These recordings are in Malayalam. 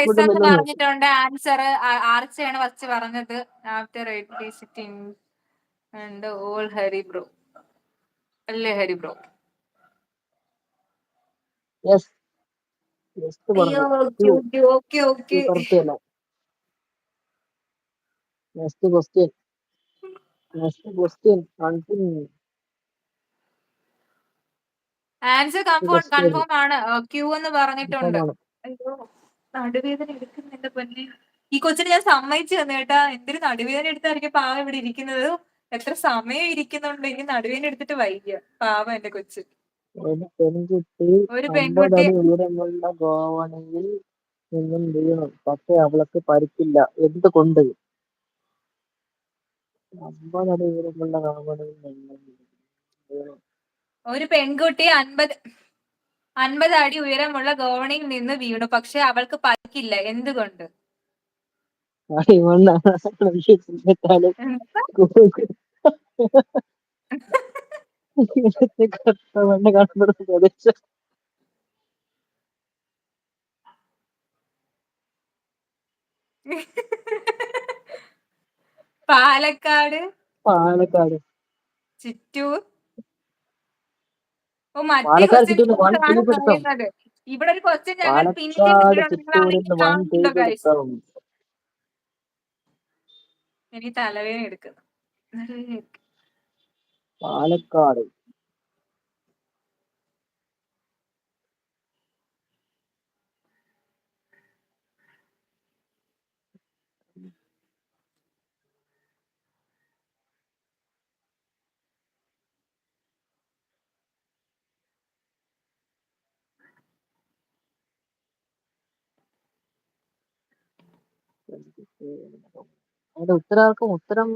എന്ന് പറഞ്ഞിട്ടുണ്ട്. ആൻസർ ആർച്ചയാണ് ഫസ്റ്റ് പറഞ്ഞത്. After sitting and all Hari bro അല്ലേ? ഹരി ബ്രോ അയ്യോ okay okay. Next question continue. Answer confirm ആണ്. ക്യൂ എന്ന് പറഞ്ഞിട്ടുണ്ട്. അയ്യോ നടുവേദന എടുക്കുന്നില്ല പൊന്നെ. ഈ കൊച്ചിന് ഞാൻ സമ്മതിച്ചു തന്നു കേട്ടാ. എന്തൊരു നടുവേദന എടുത്തായിരിക്കും പാവം ഇവിടെ ഇരിക്കുന്നത്. എത്ര സമയം ഇരിക്കുന്നുണ്ട്. ഇനി നടുവേദന എടുത്തിട്ട് വൈകിയ പാവം എന്റെ കൊച്ച്. ഒരു പെൺകുട്ടി 50 അടി ഉയരമുള്ള ഗോവണിയിൽ നിന്നും വീണു, പക്ഷെ അവൾക്ക് പരിക്കില്ല. എന്തുകൊണ്ട്? 50 അടി ഉയരമുള്ള ഗോവണിയിൽ നിന്നും വീണു. ഒരു പെൺകുട്ടി 50 അടി ഉയരമുള്ള ഗോവണിയിൽ നിന്ന് വീണു, പക്ഷെ അവൾക്ക് പരിക്കില്ല. എന്തുകൊണ്ട്? പാലക്കാട്, ചിറ്റൂർ. മറ്റേ ക്വസ്റ്റ്യൻ പറയുന്നത്. ഇവിടെ ഒരു ക്വസ്റ്റ്യൻ ഞങ്ങൾ എനിക്ക് തലവേദന എടുക്കുന്നു. പാലക്കാട്. അതിന്റെ ഉത്തരം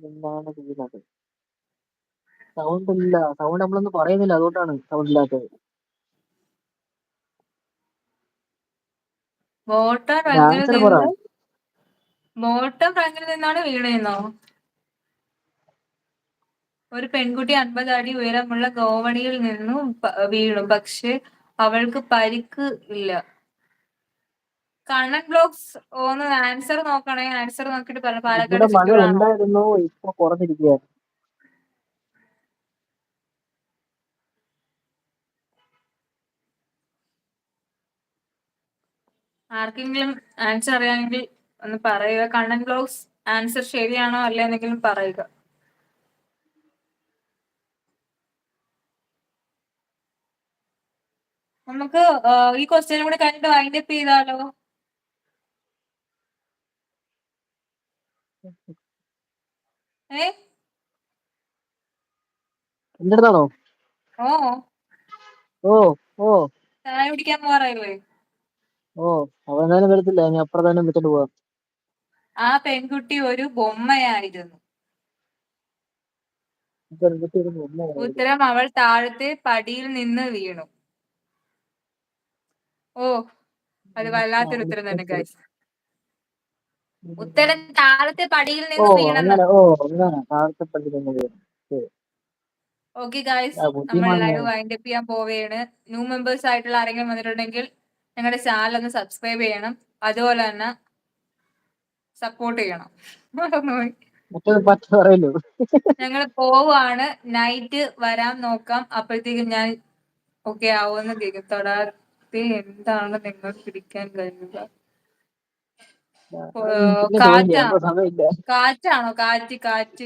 എന്താണ് ചെയ്യുന്നത്? സൗണ്ട് ഇല്ല. സൗണ്ട് നമ്മളൊന്നും പറയുന്നില്ല, അതുകൊണ്ടാണ് സൗണ്ട് ഇല്ലാത്തത്. മോട്ടോർ റാങ്കിൽ നിന്നാണ് വീണേന്നോ? ഒരു പെൺകുട്ടി 50 അടി ഉയരമുള്ള ഗോവണിയിൽ നിന്നും വീണു, പക്ഷെ അവൾക്ക് പരിക്ക് ഇല്ല. കണ്ണൻ ബ്ലോഗ്സ് ഒന്ന് ആൻസർ നോക്കണേ. ആൻസർ നോക്കിട്ട് പറഞ്ഞു. പാലക്കാട് ചുറ്റുകളാണോ? ഇപ്പൊ കുറഞ്ഞിരിക്കുകയാണ്. ആർക്കെങ്കിലും ആൻസർ അറിയാമെങ്കിൽ ഒന്ന് പറയുക. കണ്ണൻ ബ്ലോഗ്സ് ആൻസർ ശരിയാണോ അല്ല എന്തെങ്കിലും പറയുക. നമുക്ക് ഈ ക്വസ്റ്റ്യനും കൂടെ കഴിഞ്ഞിട്ട് വൈൻഡപ്പ് ചെയ്താലോ? എന്തിനാണോ? ചായ കുടിക്കാൻ പോവാറല്ലേ? അവനാലും വരത്തില്ല. ഇനി അപ്പുറത്താനും വെച്ചിട്ട് പോവാം. ആ പെൺകുട്ടി ഒരു ബൊമ്മയായിരുന്നു. ഉത്തരം അവൾ താഴത്തെ പടിയിൽ നിന്ന് വീണു. അത് വല്ലാത്തൊരു ഉത്തരം തന്നെ ഗൈസ്. ഉത്തരം താഴത്തെ പടിയിൽ നിന്ന് വീണെന്ന്. ഓക്കെ ഗൈസ്, നമ്മൾ ലൈവ് വൈൻഡപ്പ് ചെയ്യാൻ പോവുകയാണ്. ന്യൂ മെമ്പേഴ്സ് ആയിട്ടുള്ള ആരെങ്കിലും വന്നിട്ടുണ്ടെങ്കിൽ ഞങ്ങളുടെ ചാനൽ ഒന്ന് സബ്സ്ക്രൈബ് ചെയ്യണം. അതുപോലെ തന്നെ സപ്പോർട്ട് ചെയ്യണം. ഞങ്ങൾ പോവാണ്. നൈറ്റ് വരാൻ നോക്കാം. അപ്പോഴത്തേക്കും ഞാൻ ഓക്കെ ആവുമെന്ന് കേൾക്കും. തൊടാതെ എന്താണ് നിങ്ങൾ പിടിക്കാൻ കഴിയുക? കാറ്റാണോ? കാറ്റ്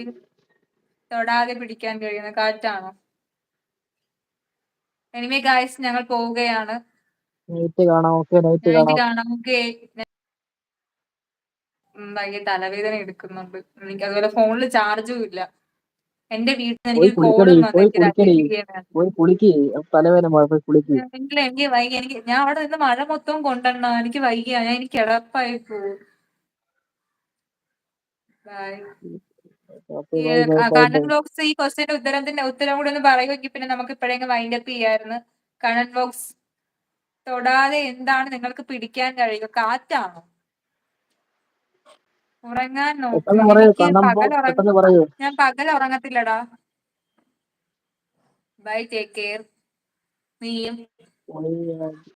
തൊടാതെ പിടിക്കാൻ കഴിയുന്ന കാറ്റാണോ? എനിവേ ഗായ്സ്, ഞങ്ങൾ പോവുകയാണ്. നൈറ്റ് കാണാം. ഓക്കെ. ഭയങ്കര തലവേദന എടുക്കുന്നുണ്ട് എനിക്ക്. അതുപോലെ ഫോണിൽ ചാർജും ഇല്ല. എന്റെ വീട്ടിൽ നിന്ന് എനിക്ക് കോളും വന്നു. എനിക്ക് വൈകി. ഞാൻ അവിടെ നിന്ന് മഴ മൊത്തം കൊണ്ടെണ്ണ. എനിക്ക് വൈകിയ. എനിക്ക് കിടപ്പായി പോകും. കണ്ണൻ ബ്ലോഗ്സ് ഈ ക്വസ്റ്റ്യന്റെ ഉത്തരം കൂടെ ഒന്ന് പറയുമെങ്കിൽ പിന്നെ നമുക്ക് ഇപ്പോഴെങ്കിലും വൈൻഡപ്പ് ചെയ്യായിരുന്നു. കണ്ണൻ ബ്ലോഗ്സ്, തൊടാതെ എന്താണ് നിങ്ങൾക്ക് പിടിക്കാൻ കഴിയുക? കാറ്റാണോ? ഉറങ്ങാൻ നോക്ക്. ഞാൻ പകൽ ഉറങ്ങത്തില്ലടാ. By, take care. നീയും ഒളിയാടി